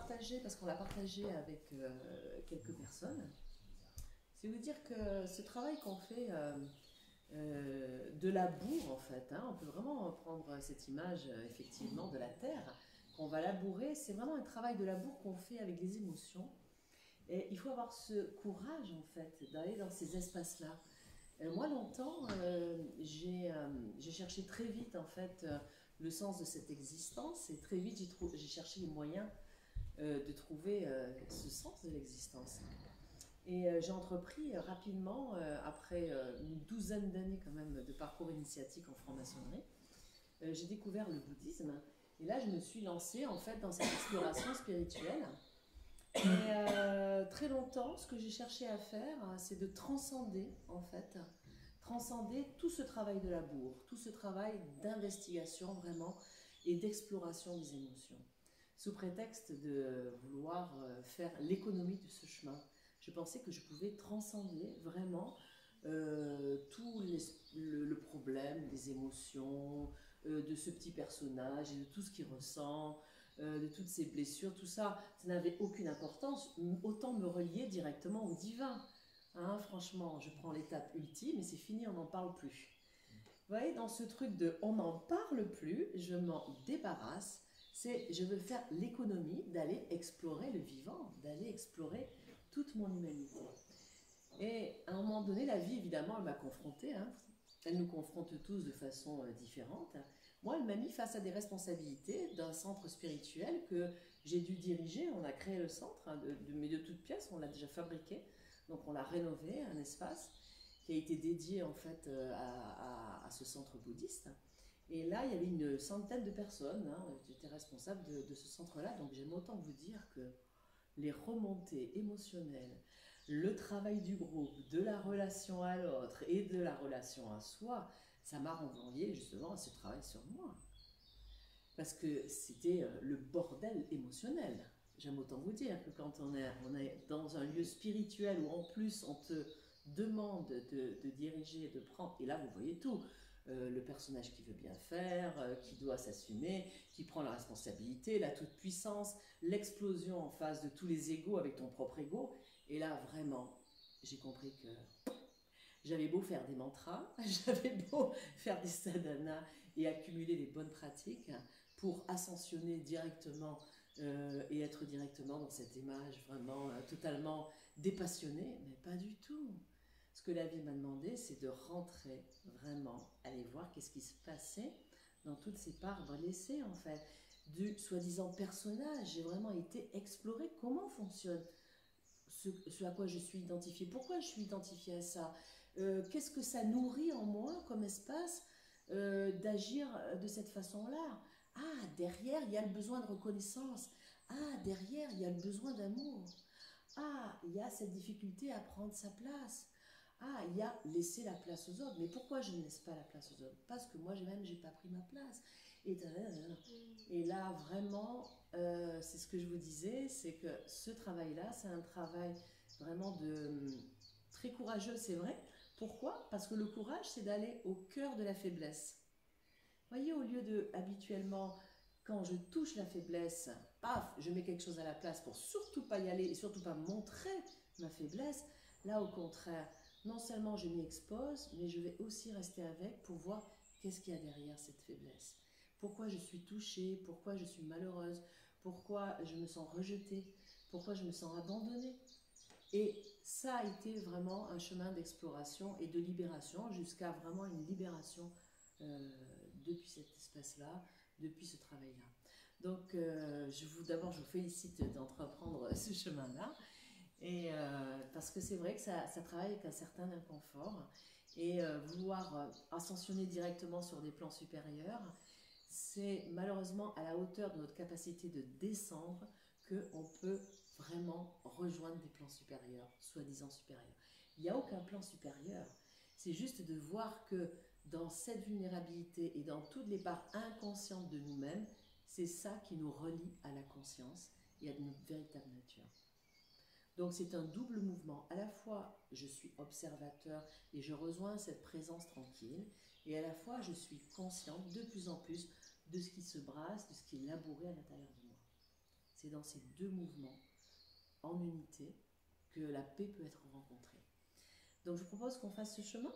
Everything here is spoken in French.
partager, parce qu'on l'a partagé avec quelques personnes, c'est vous dire que ce travail qu'on fait de labour, en fait, hein, on peut vraiment prendre cette image effectivement de la terre, qu'on va labourer, c'est vraiment un travail de labour qu'on fait avec les émotions. Et il faut avoir ce courage, en fait, d'aller dans ces espaces-là. Moi, longtemps, j'ai cherché très vite, en fait, le sens de cette existence, et très vite, j'ai cherché les moyens de trouver ce sens de l'existence. Et j'ai entrepris rapidement, après une douzaine d'années quand même de parcours initiatique en franc-maçonnerie, j'ai découvert le bouddhisme. Et là, je me suis lancée en fait dans cette exploration spirituelle. Et très longtemps, ce que j'ai cherché à faire, c'est de transcender en fait, transcender tout ce travail de labour, tout ce travail d'investigation vraiment et d'exploration des émotions, sous prétexte de vouloir faire l'économie de ce chemin. Je pensais que je pouvais transcender vraiment le problème des émotions, de ce petit personnage et de tout ce qu'il ressent, de toutes ses blessures, tout ça, ça n'avait aucune importance. Autant me relier directement au divin. Hein, franchement, je prends l'étape ultime et c'est fini, on n'en parle plus. Vous voyez, dans ce truc de on n'en parle plus, je m'en débarrasse. C'est je veux faire l'économie d'aller explorer le vivant, d'aller explorer toute mon humanité. Et à un moment donné, la vie, évidemment, elle m'a confrontée. Hein. Elle nous confronte tous de façon différente. Moi, elle m'a mis face à des responsabilités d'un centre spirituel que j'ai dû diriger. On a créé le centre, hein, mais de toutes pièces, on l'a déjà fabriqué. Donc on l'a rénové, un espace qui a été dédié en fait à ce centre bouddhiste. Et là, il y avait une centaine de personnes. Hein. J'étais responsable de ce centre-là. Donc j'aime autant vous dire que les remontées émotionnelles, le travail du groupe, de la relation à l'autre et de la relation à soi, ça m'a renvoyé justement à ce travail sur moi. Parce que c'était le bordel émotionnel. J'aime autant vous dire que quand on est dans un lieu spirituel où en plus on te demande de diriger, de prendre, et là vous voyez tout, le personnage qui veut bien faire, qui doit s'assumer, qui prend la responsabilité, la toute-puissance, l'explosion en face de tous les égos avec ton propre ego. Et là, vraiment, j'ai compris que j'avais beau faire des mantras, j'avais beau faire des sadhanas et accumuler les bonnes pratiques pour ascensionner directement et être directement dans cette image vraiment totalement dépassionnée, mais pas du tout. Ce que la vie m'a demandé, c'est de rentrer vraiment, aller voir qu'est-ce qui se passait dans toutes ces parts blessées en fait, du soi-disant personnage. J'ai vraiment été explorer comment fonctionne ce à quoi je suis identifiée, pourquoi je suis identifiée à ça, qu'est-ce que ça nourrit en moi comme espace d'agir de cette façon-là. Ah, derrière, il y a le besoin de reconnaissance. Ah, derrière, il y a le besoin d'amour. Ah, il y a cette difficulté à prendre sa place. Ah, il y a laisser la place aux autres. Mais pourquoi je ne laisse pas la place aux autres? Parce que moi-même, j'ai pas pris ma place. Et là, vraiment, c'est ce que je vous disais, c'est que ce travail-là, c'est un travail vraiment très courageux, c'est vrai. Pourquoi? Parce que le courage, c'est d'aller au cœur de la faiblesse. Vous voyez, au lieu de, habituellement, quand je touche la faiblesse, paf, je mets quelque chose à la place pour surtout pas y aller et surtout pas montrer ma faiblesse. Là, au contraire, non seulement je m'y expose, mais je vais aussi rester avec pour voir qu'est-ce qu'il y a derrière cette faiblesse. Pourquoi je suis touchée, pourquoi je suis malheureuse, pourquoi je me sens rejetée, pourquoi je me sens abandonnée. Et ça a été vraiment un chemin d'exploration et de libération jusqu'à vraiment une libération depuis cet espace-là, depuis ce travail-là. Donc, d'abord, je vous félicite d'entreprendre ce chemin-là, et parce que c'est vrai que ça travaille avec un certain inconfort, et vouloir ascensionner directement sur des plans supérieurs, c'est malheureusement à la hauteur de notre capacité de descendre qu'on peut vraiment rejoindre des plans supérieurs, soi-disant supérieurs. Il n'y a aucun plan supérieur. C'est juste de voir que dans cette vulnérabilité et dans toutes les parts inconscientes de nous-mêmes, c'est ça qui nous relie à la conscience et à notre véritable nature. Donc c'est un double mouvement. À la fois, je suis observateur et je rejoins cette présence tranquille, et à la fois, je suis consciente de plus en plus de ce qui se brasse, de ce qui est labouré à l'intérieur de moi. C'est dans ces deux mouvements, en unité, que la paix peut être rencontrée. Donc je vous propose qu'on fasse ce chemin.